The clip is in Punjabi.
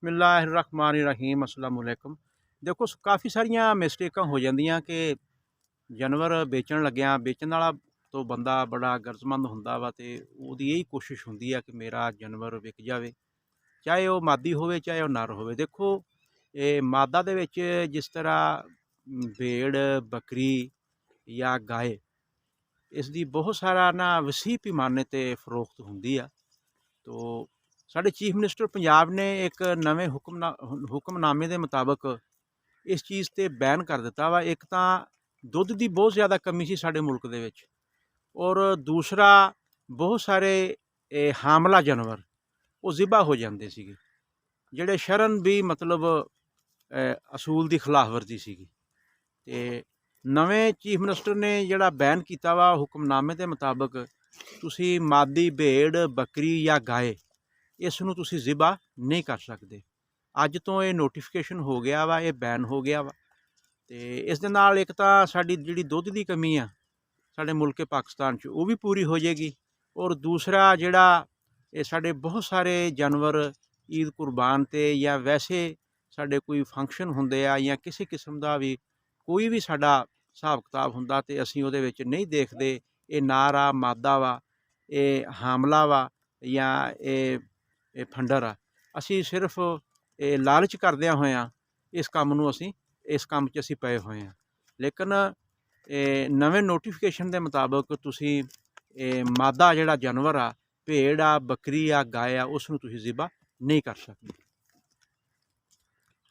बिस्मिल्लाहिर्रहमानिर्रहीम अस्सलाम वालेकुम। देखो काफ़ी सारियां मिस्टेकां हो ਜਾਂਦੀਆਂ कि जानवर बेचण ਲੱਗਿਆਂ बेचण वाला तो बंदा बड़ा गरजमंद ਹੁੰਦਾ ਵਾ ਤੇ ਉਹਦੀ ਇਹੀ ਕੋਸ਼ਿਸ਼ ਹੁੰਦੀ ਆ ਕਿ ਮੇਰਾ ਜਾਨਵਰ ਵਿਕ ਜਾਵੇ, ਚਾਹੇ ਉਹ ਮਾਦੀ ਹੋਵੇ ਚਾਹੇ ਉਹ ਨਰ ਹੋਵੇ। ਦੇਖੋ ਇਹ ਮਾਦਾ ਦੇ ਵਿੱਚ ਜਿਸ ਤਰ੍ਹਾਂ ਭੇਡ, ਬੱਕਰੀ ਜਾਂ ਗਾਏ, ਇਸ ਦੀ ਬਹੁਤ ਸਾਰਾ ਨਾ ਵਸੀਹ ਪੈਮਾਨੇ 'ਤੇ ਫਰੋਖਤ ਹੁੰਦੀ ਆ। ਤੋ ਸਾਡੇ ਚੀਫ ਮਿਨਿਸਟਰ ਪੰਜਾਬ ਨੇ ਇੱਕ ਨਵੇਂ ਹੁਕਮਨਾਮੇ ਦੇ ਮੁਤਾਬਕ ਇਸ ਚੀਜ਼ 'ਤੇ ਬੈਨ ਕਰ ਦਿੱਤਾ ਵਾ। ਇੱਕ ਤਾਂ ਦੁੱਧ ਦੀ ਬਹੁਤ ਜ਼ਿਆਦਾ ਕਮੀ ਸੀ ਸਾਡੇ ਮੁਲਕ ਦੇ ਵਿੱਚ, ਔਰ ਦੂਸਰਾ ਬਹੁਤ ਸਾਰੇ ਹਾਮਲਾ ਜਾਨਵਰ ਉਹ ਜ਼ਿਬਾ ਹੋ ਜਾਂਦੇ ਸੀਗੇ, ਜਿਹੜੇ ਸ਼ਰਨ ਵੀ ਮਤਲਬ ਅਸੂਲ ਦੀ ਖਿਲਾਫ ਵਰਜੀ ਸੀਗੀ। ਅਤੇ ਨਵੇਂ ਚੀਫ ਮਿਨਿਸਟਰ ਨੇ ਜਿਹੜਾ ਬੈਨ ਕੀਤਾ ਵਾ ਹੁਕਮਨਾਮੇ ਦੇ ਮੁਤਾਬਕ, ਤੁਸੀਂ ਮਾਦੀ ਭੇਡ, ਬੱਕਰੀ ਜਾਂ ਗਾਏ ਇਸ ਨੂੰ ਤੁਸੀਂ ਜ਼ਿਬਾ ਨਹੀਂ ਕਰ ਸਕਦੇ। ਅੱਜ ਤੋਂ ਇਹ ਨੋਟੀਫਿਕੇਸ਼ਨ ਹੋ ਗਿਆ ਵਾ, ਇਹ ਬੈਨ ਹੋ ਗਿਆ ਵਾ। ਅਤੇ ਇਸ ਦੇ ਨਾਲ ਇੱਕ ਤਾਂ ਸਾਡੀ ਜਿਹੜੀ ਦੁੱਧ ਦੀ ਕਮੀ ਆ ਸਾਡੇ ਮੁਲਕ ਪਾਕਿਸਤਾਨ 'ਚ ਉਹ ਵੀ ਪੂਰੀ ਹੋ ਜਾਏਗੀ, ਔਰ ਦੂਸਰਾ ਜਿਹੜਾ ਇਹ ਸਾਡੇ ਬਹੁਤ ਸਾਰੇ ਜਾਨਵਰ ਈਦ ਕੁਰਬਾਨ 'ਤੇ ਜਾਂ ਵੈਸੇ ਸਾਡੇ ਕੋਈ ਫੰਕਸ਼ਨ ਹੁੰਦੇ ਆ ਜਾਂ ਕਿਸੇ ਕਿਸਮ ਦਾ ਵੀ ਕੋਈ ਵੀ ਸਾਡਾ ਹਿਸਾਬ ਕਿਤਾਬ ਹੁੰਦਾ ਅਤੇ ਅਸੀਂ ਉਹਦੇ ਵਿੱਚ ਨਹੀਂ ਦੇਖਦੇ ਇਹ ਨਾਰ ਆ, ਮਾਦਾ ਵਾ, ਇਹ ਹਾਮਲਾ ਵਾ ਜਾਂ ਇਹ ਫੰਡਰ ਆ। ਅਸੀਂ ਸਿਰਫ ਇਹ ਲਾਲਚ ਕਰਦਿਆਂ ਹੋਇਆਂ ਇਸ ਕੰਮ ਨੂੰ ਇਸ ਕੰਮ 'ਚ ਅਸੀਂ ਪਏ ਹੋਏ ਹਾਂ। ਲੇਕਿਨ ਨਵੇਂ ਨੋਟੀਫਿਕੇਸ਼ਨ ਦੇ ਮੁਤਾਬਕ ਤੁਸੀਂ ਮਾਦਾ ਜਿਹੜਾ ਜਾਨਵਰ ਆ, ਭੇਡ ਆ, ਬੱਕਰੀ ਆ, ਗਾਏ ਆ, ਉਸ ਨੂੰ ਤੁਸੀਂ ਜ਼ਿਬਾ ਨਹੀਂ ਕਰ ਸਕਦੇ।